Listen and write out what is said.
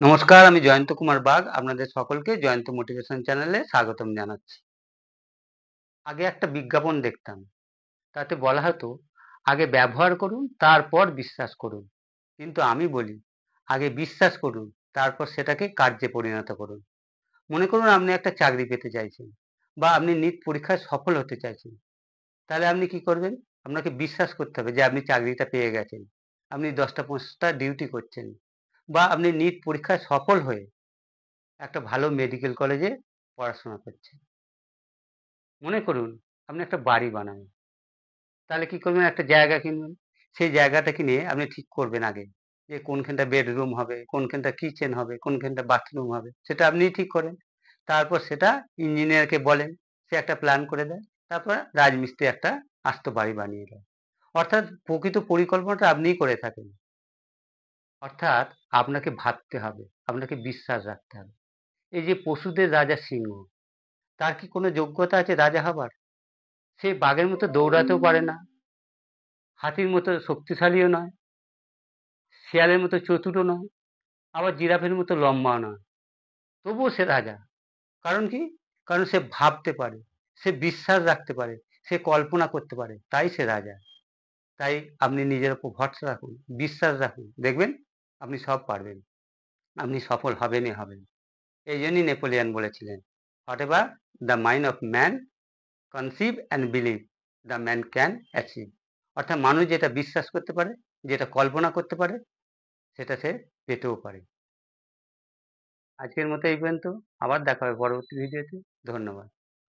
নমস্কার, আমি জয়ন্ত কুমার বাগ। আপনাদের সকলকে জয়ন্ত মোটিভেশন চ্যানেলে স্বাগতম জানাচ্ছি। আগে একটা বিজ্ঞাপন দেখতাম। তাতে বলা হতো, আগে ব্যবহার করুন, তারপর বিশ্বাস করুন। কিন্তু আমি বলি, আগে বিশ্বাস করুন, তারপর সেটাকে কার্যে পরিণত করুন। মনে করুন আপনি একটা চাকরি পেতে চাইছেন বা আপনি নিট পরীক্ষায় সফল হতে চাইছেন। তাহলে আপনি কি করবেন? আপনাকে বিশ্বাস করতে হবে যে আপনি চাকরিটা পেয়ে গেছেন। আপনি ১০টা ৫টা ডিউটি করছেন বা আপনি নিট পরীক্ষায় সফল হয়ে একটা ভালো মেডিকেল কলেজে পড়াশোনা করছেন। মনে করুন আপনি একটা বাড়ি বানাবেন। তাহলে কি করবেন? একটা জায়গা কিনবেন। সেই জায়গাটা কিনে আপনি ঠিক করবেন আগে যে কোনখানটা বেডরুম হবে, কোনখানটা কিচেন হবে, কোনখানটা বাথরুম হবে। সেটা আপনিই ঠিক করেন। তারপর সেটা ইঞ্জিনিয়ারকে বলেন। সে একটা প্ল্যান করে দেয়। তারপর রাজমিস্ত্রি একটা আস্ত বাড়ি বানিয়ে দেয়। অর্থাৎ প্রকৃত পরিকল্পনাটা আপনিই করে থাকেন। অর্থাৎ আপনাকে ভাবতে হবে, আপনাকে বিশ্বাস রাখতে হবে। এই যে পশুদের রাজা সিংহ, তার কি কোনো যোগ্যতা আছে রাজা হবার? সে বাঘের মতো দৌড়াতেও পারে না, হাতির মতো শক্তিশালীও নয়, শিয়ালের মতো চতুরও নয়, আবার জিরাফের মতো লম্বাও নয়। তবুও সে রাজা। কারণ কি? কারণ সে ভাবতে পারে, সে বিশ্বাস রাখতে পারে, সে কল্পনা করতে পারে। তাই সে রাজা। তাই আপনি নিজের উপর ভরসা রাখুন, বিশ্বাস রাখুন। দেখবেন আপনি সব পারবেন। আপনি সফল হবেনই হবেন। এই জন্যই নেপোলিয়ন বলেছিলেন, "Whatever the mind of man conceive and believe, the man can achieve." অর্থাৎ মানুষ যেটা বিশ্বাস করতে পারে, যেটা কল্পনা করতে পারে, সেটা সে পেতেও পারে। আজকের মতো এই পর্যন্ত। আবার দেখা হবে পরবর্তী ভিডিওতে। ধন্যবাদ।